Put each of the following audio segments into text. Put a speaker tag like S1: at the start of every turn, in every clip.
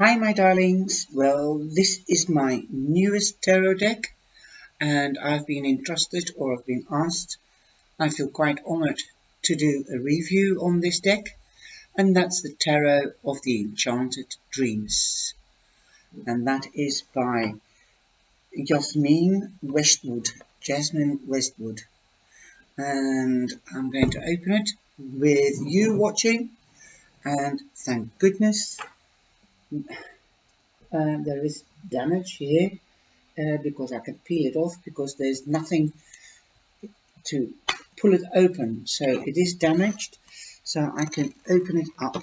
S1: Hi my darlings, well this is my newest tarot deck and I've been entrusted or I've been asked, I feel quite honoured to do a review on this deck, and that's the Tarot of the Enchanted Dreams, and that is by Jasmine Westwood, and I'm going to open it with you watching, and thank goodness there is damage here. Because I can peel it off because there's nothing to pull it open, so it is damaged, so I can open it up.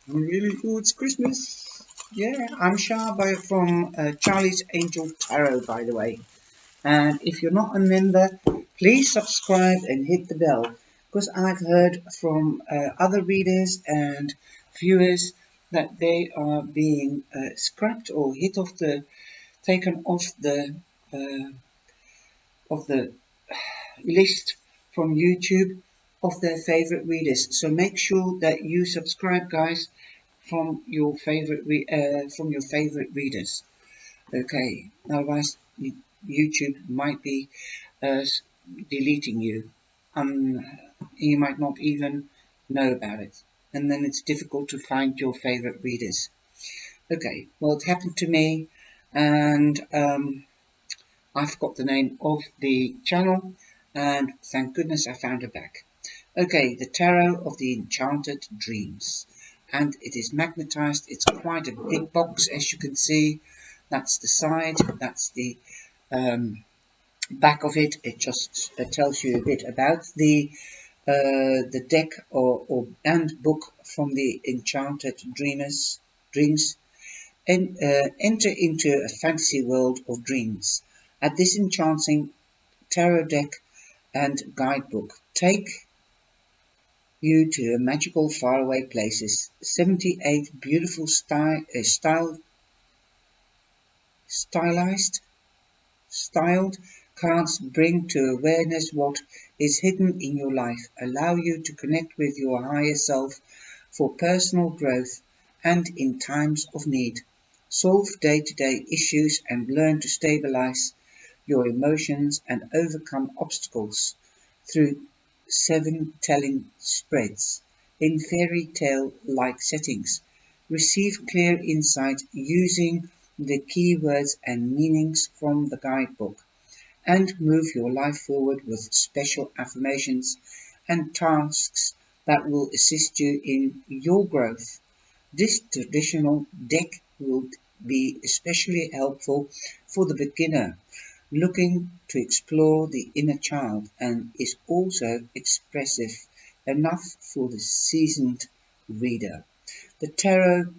S1: It's Christmas. Yeah, I'm Shah from Charlie's Angel Tarot, by the way, and if you're not a member, please subscribe and hit the bell, because I've heard from other readers and viewers that they are being scrapped or taken uh, of the list from YouTube of their favorite readers. So make sure that you subscribe, guys, from your favorite readers. Okay, otherwise YouTube might be deleting you. You might not even know about it, and then it's difficult to find your favorite readers. Okay, well, it happened to me, and I forgot the name of the channel, and thank goodness I found it back. Okay, the Tarot of the Enchanted Dreams, and it is magnetized. It's quite a big box, as you can see. That's the side, that's the back of it. It just tells you a bit about the deck and book from the Enchanted Dreams. And enter into a fantasy world of dreams. At this enchanting tarot deck and guidebook take you to magical faraway places. 78 beautiful styled cards bring to awareness what is hidden in your life, allow you to connect with your higher self for personal growth and in times of need. Solve day-to-day issues and learn to stabilize your emotions and overcome obstacles through 7 telling spreads in fairy tale-like settings. Receive clear insight using the keywords and meanings from the guidebook, and move your life forward with special affirmations and tasks that will assist you in your growth. This traditional deck will be especially helpful for the beginner looking to explore the inner child, and is also expressive enough for the seasoned reader. The Tarot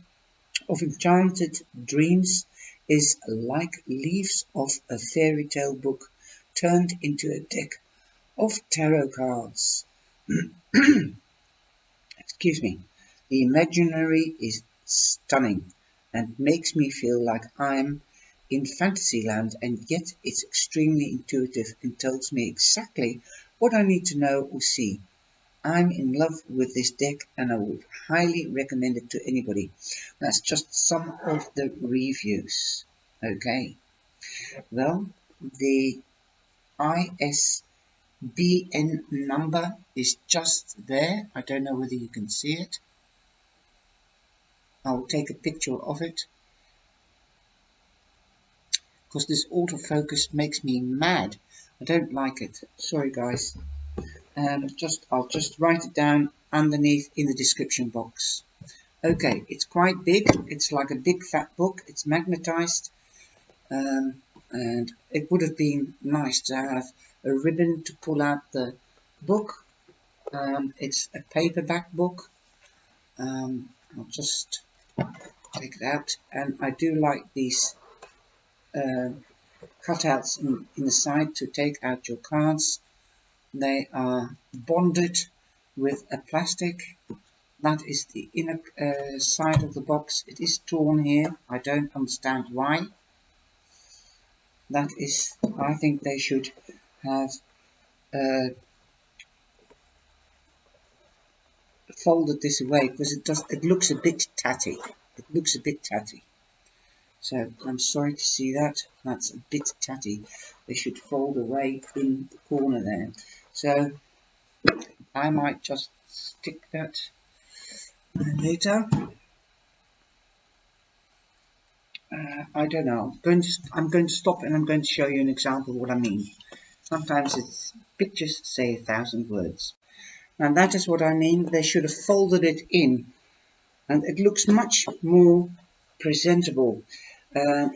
S1: of Enchanted Dreams is like leaves of a fairy tale book turned into a deck of tarot cards. Excuse me. The imaginary is stunning and makes me feel like I'm in Fantasyland, and yet it's extremely intuitive and tells me exactly what I need to know or see. I'm in love with this deck and I would highly recommend it to anybody. That's just some of the reviews. Okay, well, the ISBN number is just there. I don't know whether you can see it. I'll take a picture of it, because this autofocus makes me mad. I don't like it. Sorry guys. I'll just write it down underneath in the description box. Okay, it's quite big. It's like a big fat book. It's magnetized, and it would have been nice to have a ribbon to pull out the book. It's a paperback book. I'll just take it out, and I do like these cutouts in the side to take out your cards. They are bonded with a plastic. That is the inner side of the box. It is torn here. I don't understand why. That is, I think they should have folded this away, because it looks a bit tatty. It looks a bit tatty. So I'm sorry to see that. That's a bit tatty. They should fold away in the corner there. So I might just stick that later. I don't know. I'm going to stop and I'm going to show you an example of what I mean. Sometimes it's pictures say 1,000 words. And that is what I mean. They should have folded it in. And it looks much more presentable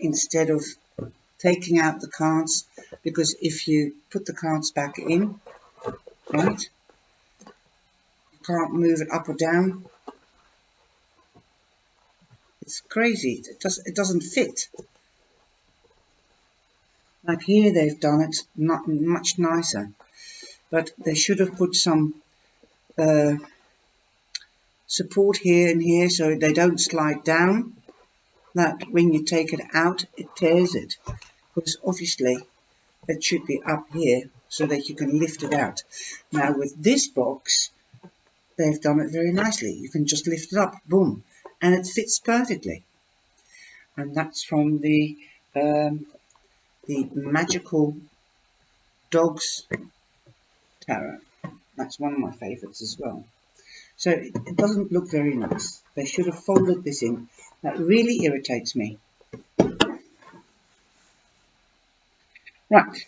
S1: instead of taking out the cards. Because if you put the cards back in, right, you can't move it up or down. It's crazy. It doesn't fit. Like here they've done it not much nicer. But they should have put some support here and here so they don't slide down. That when you take it out, it tears it. Because obviously it should be up here so that you can lift it out. Now with this box, they've done it very nicely. You can just lift it up, boom, and it fits perfectly. And that's from the Magical Dogs Tarot. That's one of my favourites as well. So it doesn't look very nice. They should have folded this in. That really irritates me. Right,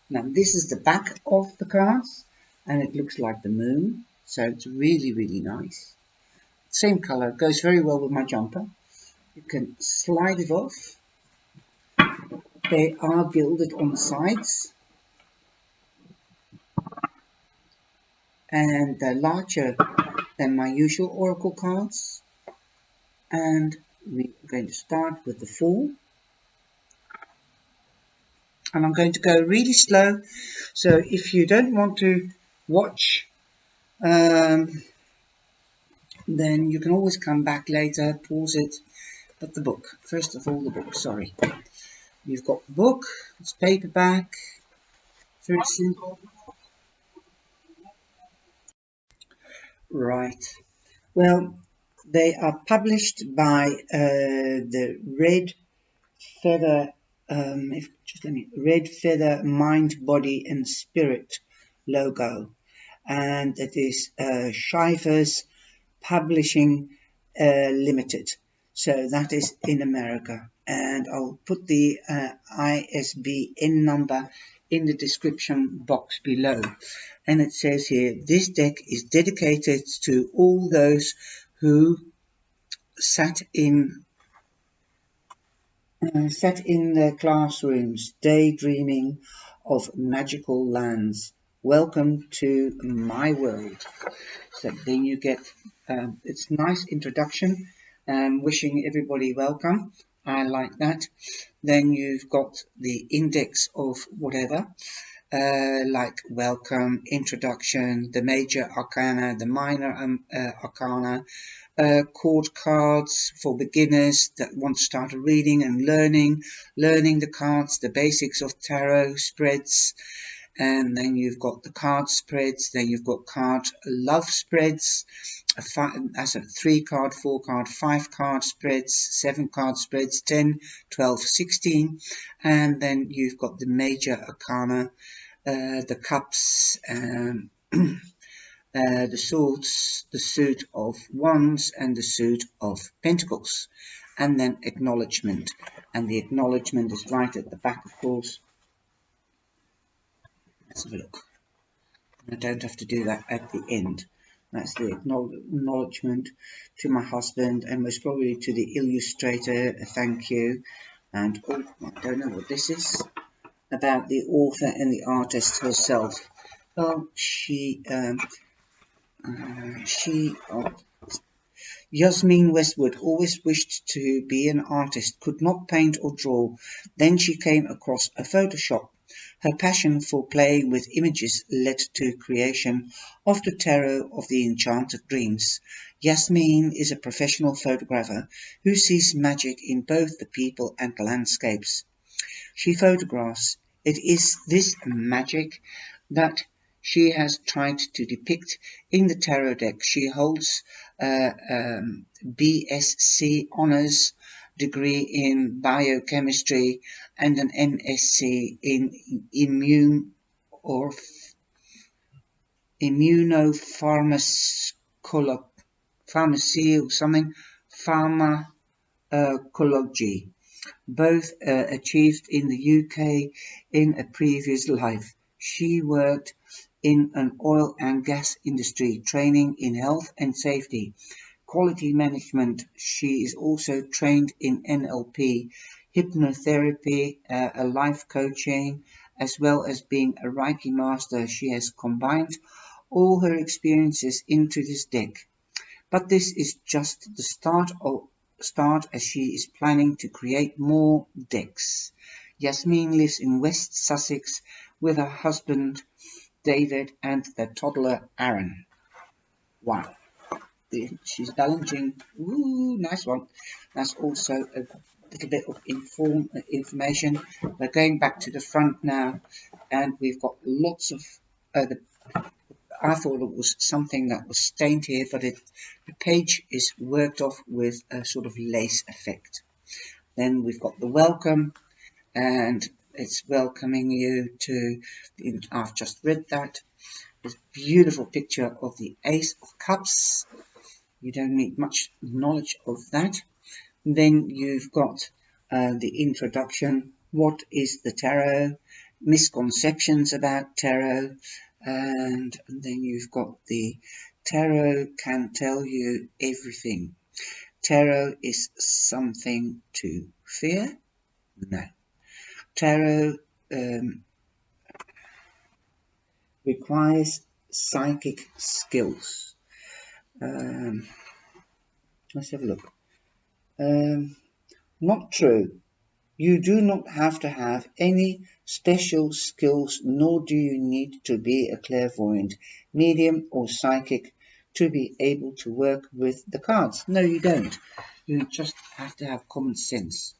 S1: now this is the back of the cards, and it looks like the moon. So it's really, really nice. Same colour, goes very well with my jumper. You can slide it off. They are gilded on the sides. And they're larger than my usual oracle cards. And we're going to start with the 4. And I'm going to go really slow. So if you don't want to watch, then you can always come back later, pause it. But the book, first of all, the book, sorry. You've got the book, it's paperback, very simple. Right. Well, they are published by the Red Feather, Red Feather Mind, Body and Spirit logo, and it is Shivers Publishing Limited. So that is in America, and I'll put the ISBN number in the description box below. And it says here, this deck is dedicated to all those who sat in their classrooms daydreaming of magical lands. Welcome to my world. So then you get, it's a nice introduction, wishing everybody welcome. I like that. Then you've got the index of whatever, like welcome, introduction, the major arcana, the minor arcana, chord cards for beginners that want to start reading and learning the cards, the basics of tarot spreads. And then you've got the card spreads, then you've got card love spreads, that's a 3 card, 4 card, 5 card spreads, 7 card spreads, 10, 12, 16, and then you've got the major arcana, the cups, the swords, the suit of wands, and the suit of pentacles, and then acknowledgement. And the acknowledgement is right at the back, of course. Let's have a look. I don't have to do that at the end. That's the acknowledgement to my husband, and most probably to the illustrator, a thank you. And oh, I don't know what this is about the author and the artist herself. Well, Yasmin Westwood always wished to be an artist, could not paint or draw. Then she came across a Photoshop. Her passion for playing with images led to creation of the Tarot of the Enchanted Dreams. Yasmin is a professional photographer who sees magic in both the people and landscapes she photographs. It is this magic that she has tried to depict in the tarot deck. She holds BSc honours degree in biochemistry and an MSc in immune or pharmacy or something, pharmacology, both achieved in the UK in a previous life. She worked in an oil and gas industry, training in health and safety, quality management. She is also trained in NLP, hypnotherapy, a life coaching, as well as being a Reiki master. She has combined all her experiences into this deck. But this is just the start as she is planning to create more decks. Yasmin lives in West Sussex with her husband David and their toddler Aaron. Wow. She's balancing. Ooh, nice one. That's also a little bit of information. We're going back to the front now, and we've got lots of I thought it was something that was stained here, but the page is worked off with a sort of lace effect. Then we've got the welcome, and it's welcoming you to, I've just read that, this beautiful picture of the Ace of Cups. You don't need much knowledge of that. Then you've got the introduction. What is the tarot? Misconceptions about tarot. And then you've got the tarot can tell you everything. Tarot is something to fear? No. Tarot requires psychic skills. Let's have a look. Not true. You do not have to have any special skills, nor do you need to be a clairvoyant, medium, or psychic to be able to work with the cards. No, you don't. You just have to have common sense.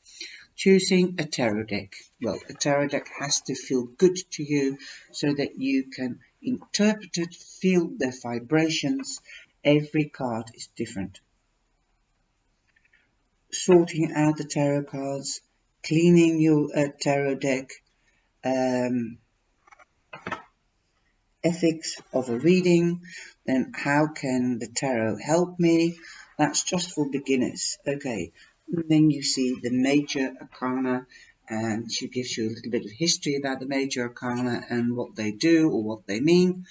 S1: Choosing a tarot deck. Well, a tarot deck has to feel good to you so that you can interpret it, feel their vibrations. Every card is different. Sorting out the tarot cards, cleaning your tarot deck, ethics of a reading, then how can the tarot help me? That's just for beginners. Okay, and then you see the major arcana, and she gives you a little bit of history about the major arcana and what they do or what they mean.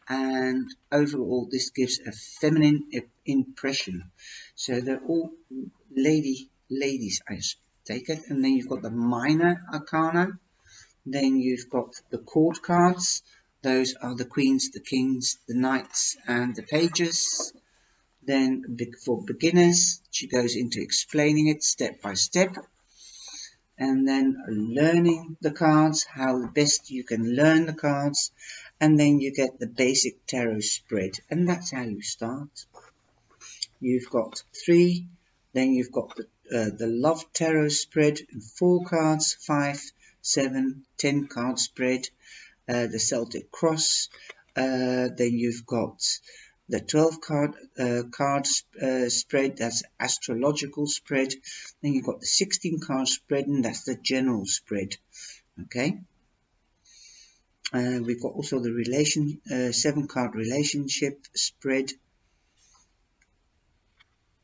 S1: And overall, this gives a feminine impression. So they're all ladies, I take it. And then you've got the minor arcana. Then you've got the court cards. Those are the queens, the kings, the knights, and the pages. Then for beginners, she goes into explaining it step by step. And then learning the cards, how best you can learn the cards. And then you get the basic tarot spread. And that's how you start. You've got 3. Then you've got the love tarot spread, 4 cards, 5, 7, 10 card spread, the Celtic cross. Then you've got the 12 card spread, that's astrological spread. Then you've got the 16 card spread, and that's the general spread. Okay. We've got also the 7 card relationship spread.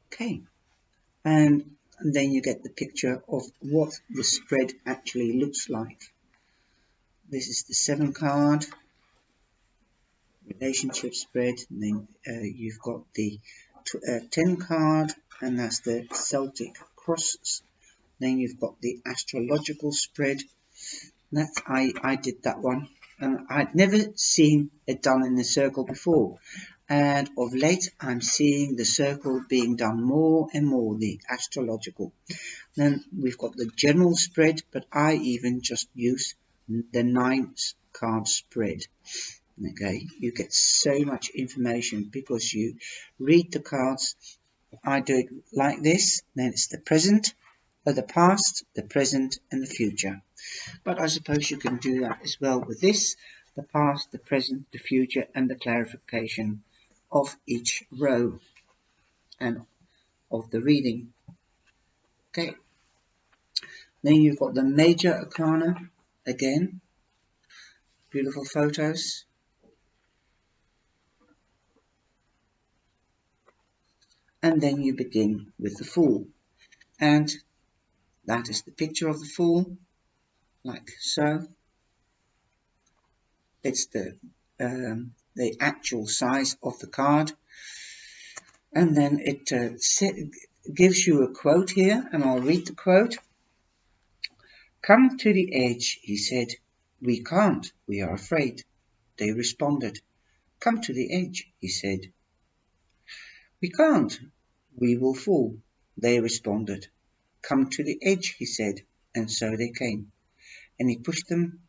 S1: Okay. And then you get the picture of what the spread actually looks like. This is the 7 card relationship spread, and then you've got the 10 card, and that's the Celtic cross. Then you've got the astrological spread. That's I did that one, and I'd never seen it done in the circle before. And of late, I'm seeing the circle being done more and more, the astrological. Then we've got the general spread, but I even just use the 9 card spread. Okay, you get so much information because you read the cards. I do it like this, then it's the present, the past, the present, and the future. But I suppose you can do that as well with this. the past, the present, the future, and the clarification of each row and of the reading. Okay, then you've got the major arcana again, beautiful photos, and then you begin with the Fool, and that is the picture of the Fool, like so. It's the actual size of the card, and then it gives you a quote here, and I'll read the quote. "Come to the edge," he said. "We can't, we are afraid," they responded. "Come to the edge," he said. "We can't, we will fall," they responded. "Come to the edge," he said, and so they came, and he pushed them,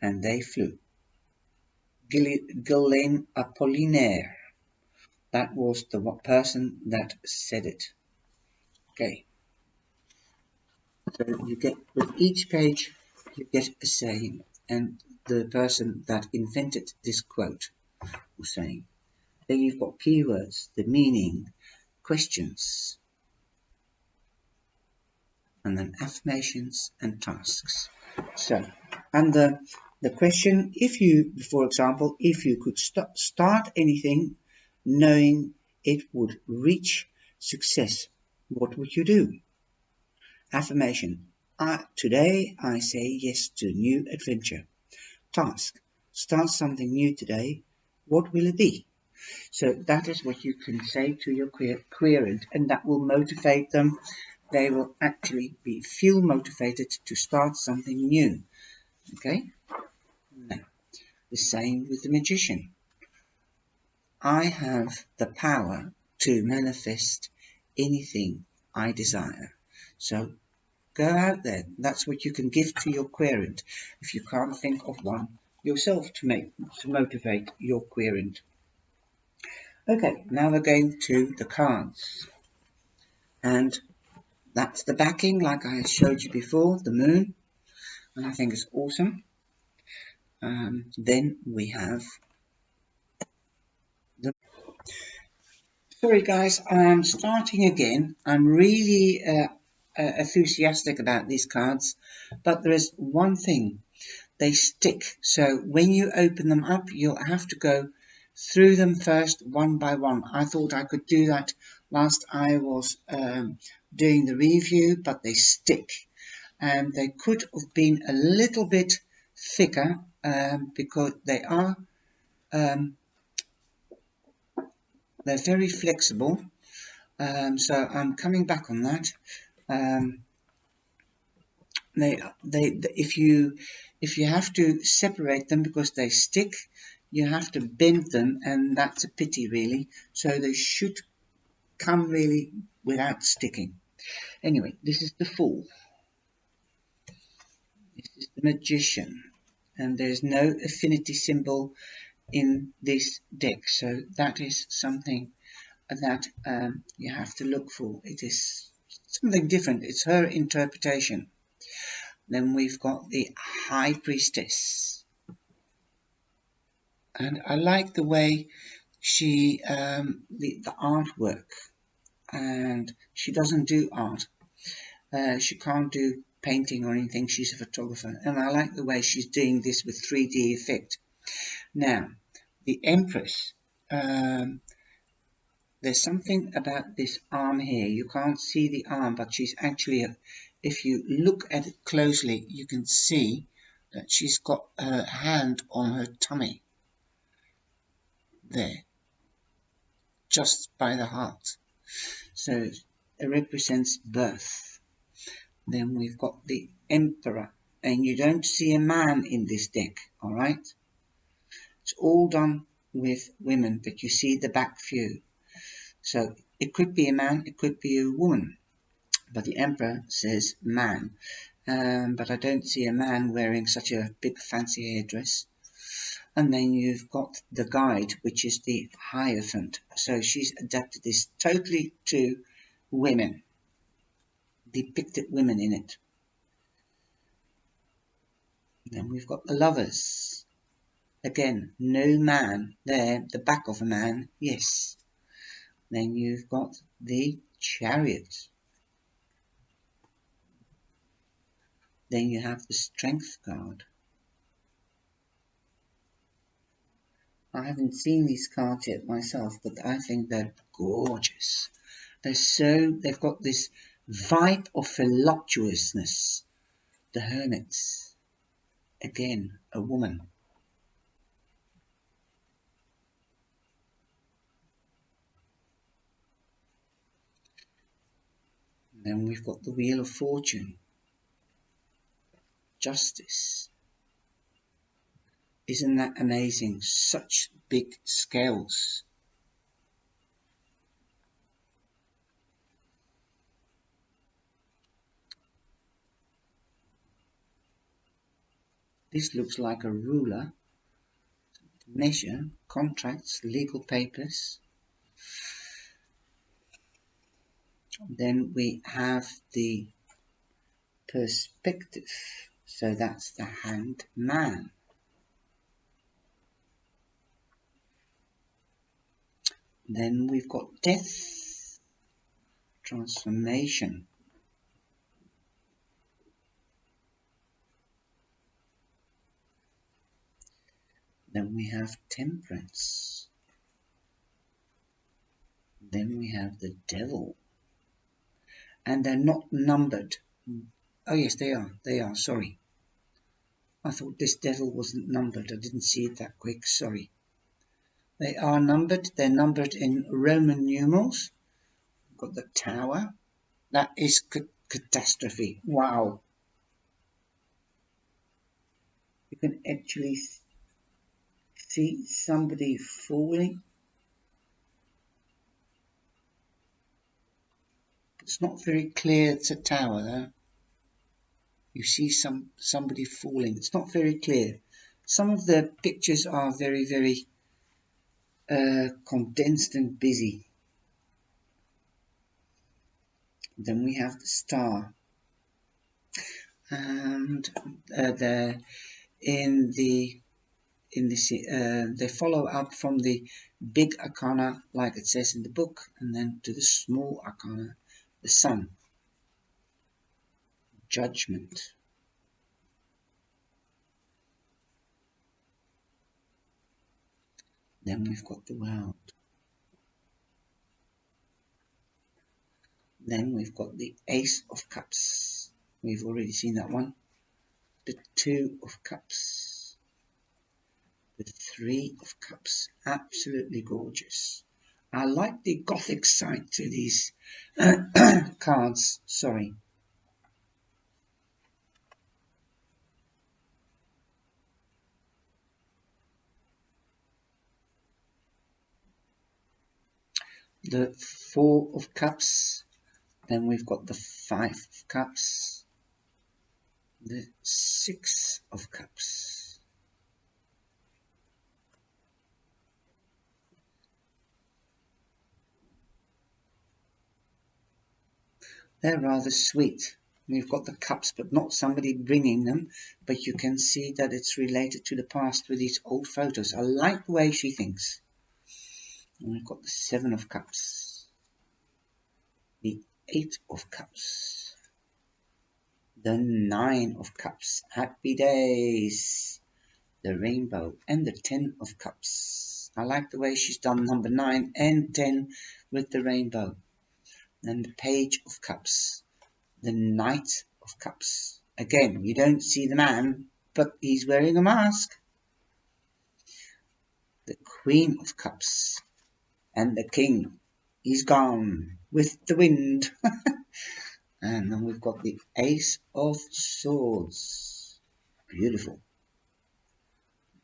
S1: and they flew. Ghislaine Apollinaire. That was the person that said it. Okay. So you get, with each page, you get a saying, and the person that invented this quote was saying. Then you've got keywords, the meaning, questions, and then affirmations and tasks. So, and the question, if you, for example, if you could start anything knowing it would reach success, what would you do? Affirmation: today I say yes to new adventure. Task: start something new today. What will it be? So that is what you can say to your querent, and that will motivate them. They will actually feel motivated to start something new. Okay? Now, the same with the magician. I have the power to manifest anything I desire. So go out there. That's what you can give to your querent if you can't think of one yourself to motivate your querent. Okay, now we're going to the cards. And that's the backing, like I showed you before, the moon. And I think it's awesome. Then we have the... Sorry guys, I'm starting again. I'm really enthusiastic about these cards, but there is one thing. They stick. So when you open them up, you'll have to go through them first one by one. I thought I could do that whilst I was doing the review, but they stick. And they could have been a little bit thicker because they are they're very flexible. So I'm coming back on that. If you have to separate them because they stick, you have to bend them, and that's a pity really. So they should come really without sticking. Anyway, this is the Fool. This is the Magician, and there's no affinity symbol in this deck, so that is something that you have to look for. It is something different. It's her interpretation. Then we've got the High Priestess, and I like the way she the artwork, and she doesn't do art. She can't do painting or anything. She's a photographer, and I like the way she's doing this with 3D effect. Now, the Empress. There's something about this arm here. You can't see the arm, but she's actually, if you look at it closely, you can see that she's got her hand on her tummy. There. Just by the heart. So it represents birth. Then we've got the Emperor. And you don't see a man in this deck, alright? It's all done with women, but you see the back view. So it could be a man, it could be a woman. But the Emperor says man. But I don't see a man wearing such a big fancy hairdress. And then you've got the Guide, which is the Hierophant. So she's adapted this totally to women, depicted women in it. Then we've got the Lovers. Again, no man there, the back of a man, yes. Then you've got the Chariot. Then you have the Strength card. I haven't seen these cards yet myself, but I think they're gorgeous. They've got this vibe of voluptuousness. The Hermits. Again, a woman. Then we've got the Wheel of Fortune. Justice. Isn't that amazing? Such big scales. This looks like a ruler. Measure, contracts, legal papers. Then we have the perspective. So that's the Hanged Man. Then we've got death, transformation. Then we have temperance. Then we have the devil. And they're not numbered. Oh yes, they are, sorry. I thought this devil wasn't numbered. I didn't see it that quick, sorry. They are numbered. They're numbered in Roman numerals. We've got the tower. That is catastrophe. Wow. You can actually see somebody falling. It's not very clear it's a tower though. You see somebody falling. It's not very clear. Some of the pictures are very, very condensed and busy. Then we have the star. And they follow up from the big arcana, like it says in the book, and then to the small arcana, the sun, judgment. Then we've got the world. Then we've got the Ace of Cups. We've already seen that one. The Two of Cups. The Three of Cups. Absolutely gorgeous. I like the Gothic side to these cards. Sorry. The Four of Cups. Then we've got the Five of Cups. The Six of Cups. They're rather sweet. We've got the cups, but not somebody bringing them, but you can see that it's related to the past with these old photos. I like the way she thinks. And we've got the Seven of Cups, the Eight of Cups, the Nine of Cups, happy days, the Rainbow, and the 10 of Cups. I like the way she's done number 9 and 10 with the rainbow. And the Page of Cups, the Knight of Cups. Again, you don't see the man, but he's wearing a mask. The Queen of Cups, and the King. He's gone with the wind. And then we've got the Ace of Swords. Beautiful.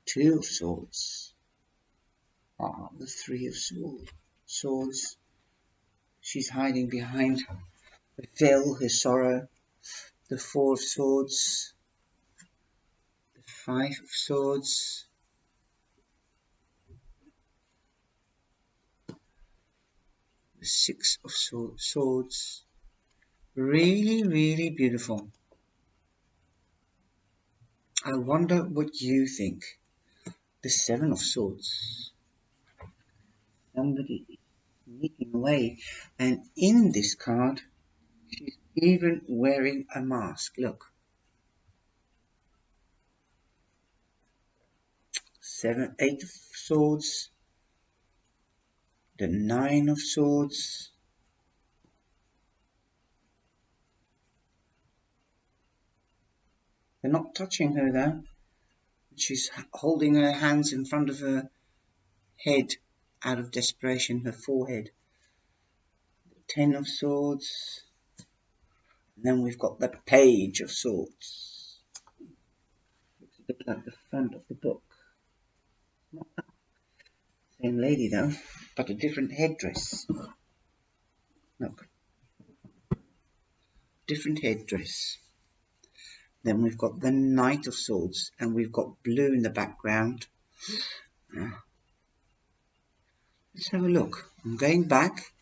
S1: Two of Swords. The Three of Swords. She's hiding behind the veil, her sorrow. The Four of Swords. The Five of Swords. The Six of Swords. Really, really beautiful. I wonder what you think. the Seven of Swords. Somebody is sneaking away, and in this card, she's even wearing a mask. Look. Eight of Swords, the Nine of Swords. They're not touching her though. She's holding her hands in front of her head out of desperation, her forehead. The Ten of Swords. And then we've got the Page of Swords. Looks a bit like the front of the book. Not that same lady though, but a different headdress. Look. Different headdress. Then we've got the Knight of Swords, and we've got blue in the background. Let's have a look. I'm going back.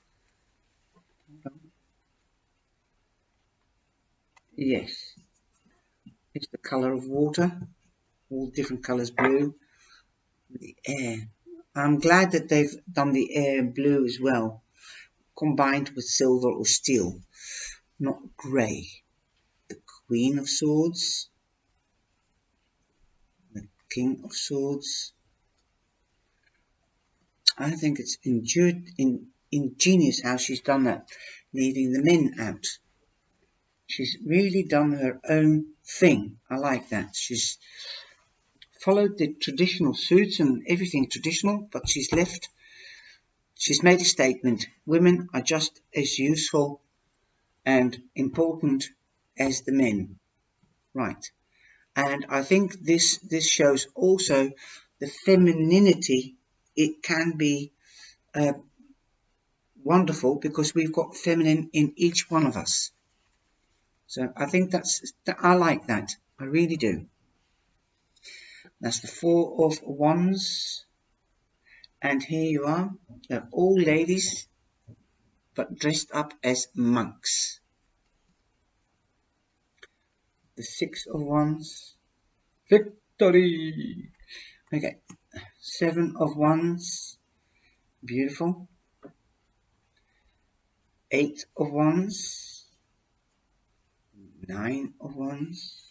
S1: Yes, it's the colour of water, all different colours blue. The air. I'm glad that they've done the air blue as well, combined with silver or steel, not grey. The Queen of Swords, the King of Swords. I think it's ingenious how she's done that, leaving the men out. She's really done her own thing. I like that. She's followed the traditional suits and everything traditional, but she's made a statement. Women are just as useful and important as the men. Right. And I think this shows also the femininity. It can be wonderful because we've got feminine in each one of us. So I think I like that. I really do. That's the Four of Wands. And here you are. They're all ladies, but dressed up as monks. The Six of Wands. Victory! Okay. Seven of Wands. Beautiful. Eight of Wands. Nine of Wands.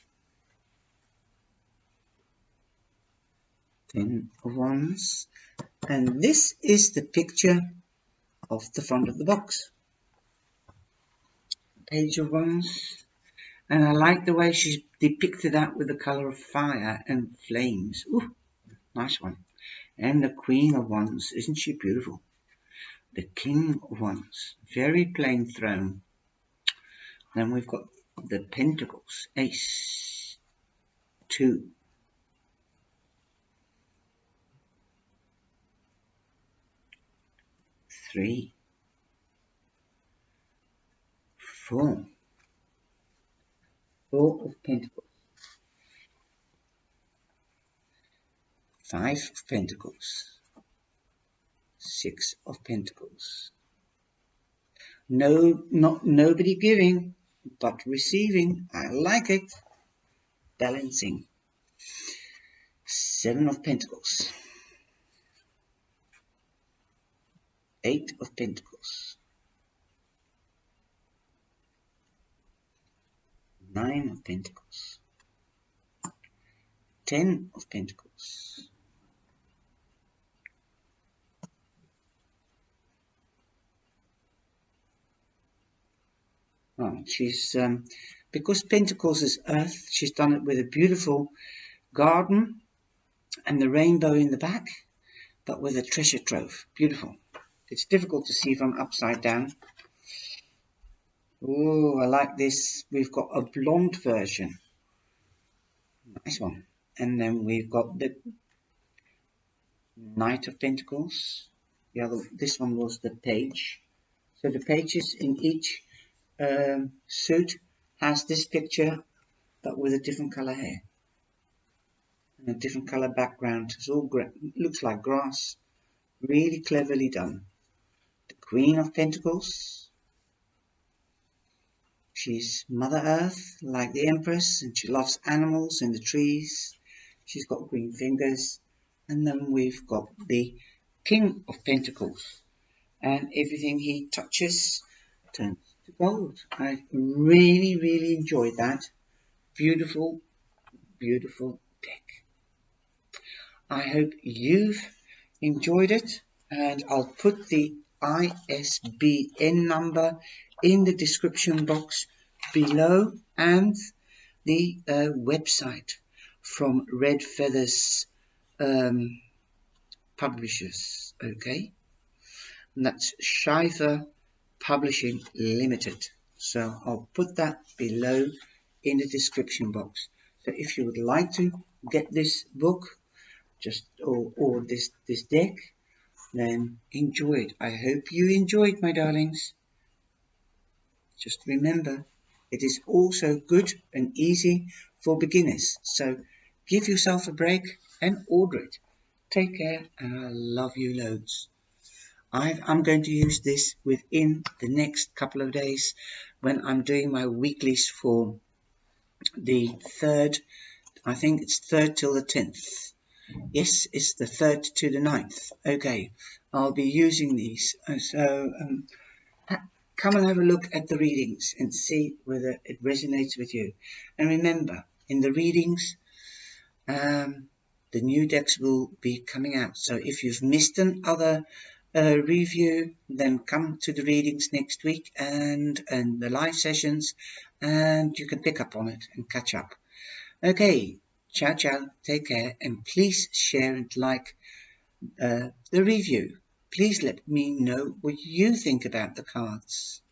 S1: 10 of Wands. And this is the picture of the front of the box. Page of Wands. And I like the way she's depicted that with the colour of fire and flames. Ooh, nice one. And the Queen of Wands. Isn't she beautiful? The King of Wands. Very plain throne. Then we've got the Pentacles. Ace. 2. 3. 4. 4 of Pentacles. 5 of Pentacles. 6 of Pentacles. Nobody giving, but receiving. I like it. Balancing. 7 of Pentacles. 8 of Pentacles. 9 of Pentacles. 10 of Pentacles. Oh, she's because Pentacles is earth, she's done it with a beautiful garden and the rainbow in the back, but with a treasure trove. Beautiful. It's difficult to see from upside down. Oh, I like this. We've got a blonde version. Nice one. And then we've got the Knight of Pentacles. This one was the Page. So the pages in each suit has this picture, but with a different color hair and a different color background. It's all looks like grass. Really cleverly done. The Queen of Pentacles. She's Mother Earth, like the Empress, and she loves animals and the trees. She's got green fingers, And then we've got the King of Pentacles, and everything he touches turns to gold. I really enjoyed that. Beautiful, beautiful deck. I hope you've enjoyed it, and I'll put the ISBN number in the description box below, and the website from Red Feathers Publishers. Okay, and that's Shiver Publishing Limited. So I'll put that below in the description box. So if you would like to get this book, just or this deck, then enjoy it. I hope you enjoyed, my darlings. Just remember, it is also good and easy for beginners. So give yourself a break and order it. Take care, and I love you loads. I'm going to use this within the next couple of days when I'm doing my weeklies for the 3rd. I think it's 3rd till the 10th. Yes, it's the 3rd to the 9th. Okay, I'll be using these. So come and have a look at the readings and see whether it resonates with you. And remember, in the readings, the new decks will be coming out. So if you've missed another review, then come to the readings next week and the live sessions, and you can pick up on it and catch up. Okay, ciao, take care, and please share and like the review. Please let me know what you think about the cards,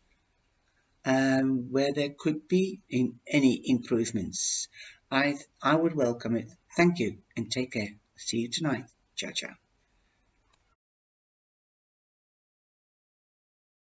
S1: where there could be any improvements. I would welcome it. Thank you, and take care. See you tonight. Ciao.